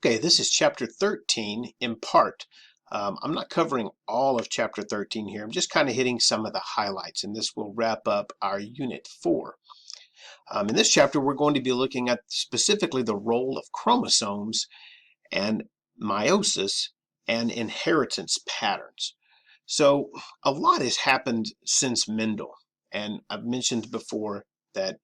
Okay, this is chapter 13 in part. I'm not covering all of chapter 13 here. I'm just kind of hitting some of the highlights, and this will wrap up our unit 4. In this chapter, we're going to be looking at specifically the role of chromosomes and meiosis and inheritance patterns. So a lot has happened since Mendel, and I've mentioned before that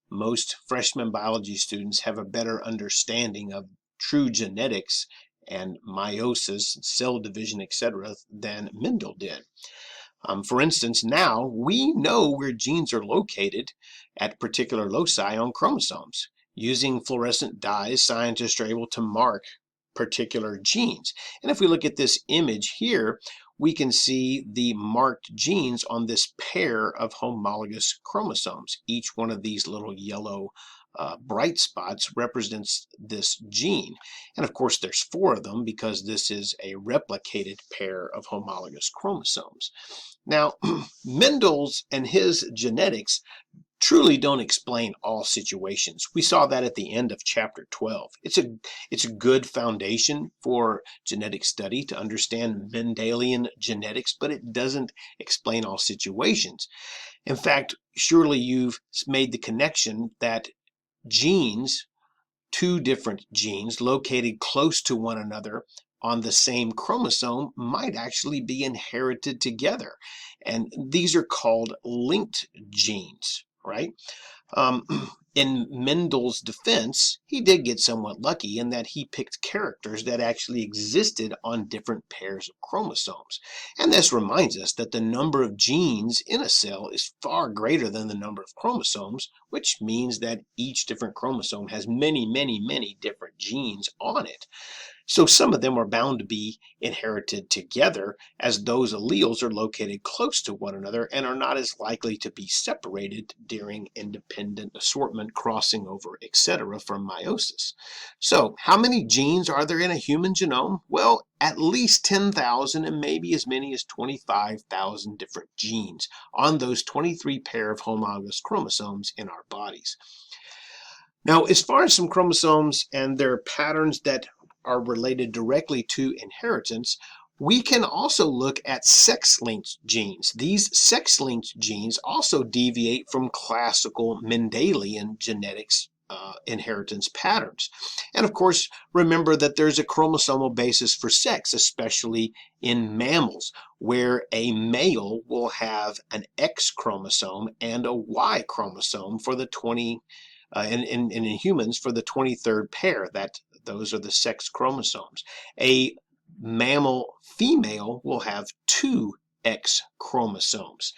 most freshman biology students have a better understanding of true genetics and meiosis, cell division, etc., than Mendel did. For instance, now we know where genes are located at particular loci on chromosomes. Using fluorescent dyes, scientists are able to mark particular genes. And if we look at this image here, we can see the marked genes on this pair of homologous chromosomes. Each one of these little yellow bright spots represents this gene. And of course there's 4 of them because this is a replicated pair of homologous chromosomes. Now, Mendel's and his genetics truly don't explain all situations. We saw that at the end of chapter 12. It's a good foundation for genetic study to understand Mendelian genetics, but it doesn't explain all situations. In fact, surely you've made the connection that genes, 2 different genes located close to one another on the same chromosome, might actually be inherited together. And these are called linked genes, right? In Mendel's defense, he did get somewhat lucky in that he picked characters that actually existed on different pairs of chromosomes. And this reminds us that the number of genes in a cell is far greater than the number of chromosomes, which means that each different chromosome has many, many, many different genes on it. So some of them are bound to be inherited together, as those alleles are located close to one another and are not as likely to be separated during independent assortment, crossing over, etc. from meiosis. So how many genes are there in a human genome? Well, at least 10,000 and maybe as many as 25,000 different genes on those 23 pair of homologous chromosomes in our bodies. Now, as far as some chromosomes and their patterns that are related directly to inheritance, we can also look at sex-linked genes. These sex-linked genes also deviate from classical Mendelian genetics inheritance patterns. And of course, remember that there's a chromosomal basis for sex, especially in mammals, where a male will have an X chromosome and a Y chromosome for the and in humans for the 23rd pair. Those are the sex chromosomes. A mammal female will have 2 X chromosomes.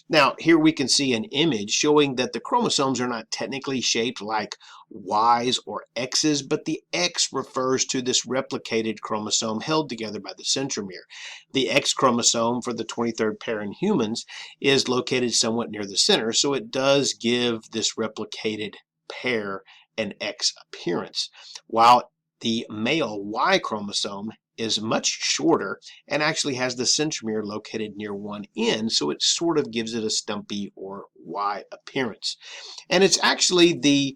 Now, here we can see an image showing that the chromosomes are not technically shaped like Y's or X's, but the X refers to this replicated chromosome held together by the centromere. The X chromosome for the 23rd pair in humans is located somewhat near the center, so it does give this replicated pair an X appearance, while the male Y chromosome is much shorter and actually has the centromere located near one end, so it sort of gives it a stumpy or Y appearance. And it's actually the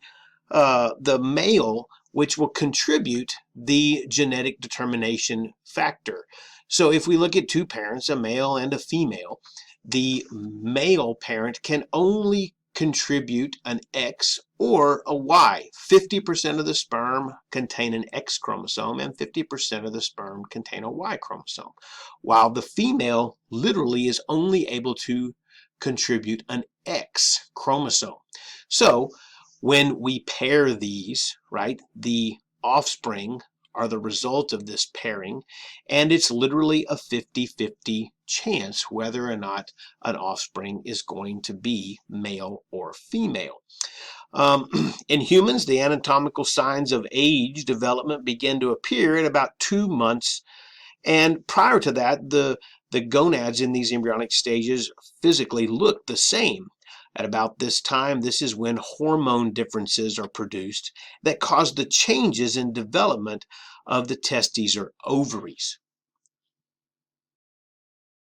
male which will contribute the genetic determination factor. So if we look at 2 parents, a male and a female, the male parent can only contribute an X or a Y. 50% of the sperm contain an X chromosome and 50% of the sperm contain a Y chromosome, while the female literally is only able to contribute an X chromosome. So when we pair these, right, the offspring are the result of this pairing, and it's literally a 50-50 chance whether or not an offspring is going to be male or female. In humans, the anatomical signs of age development begin to appear at about 2 months, and prior to that, the gonads in these embryonic stages physically look the same. At about this time, this is when hormone differences are produced that cause the changes in development of the testes or ovaries.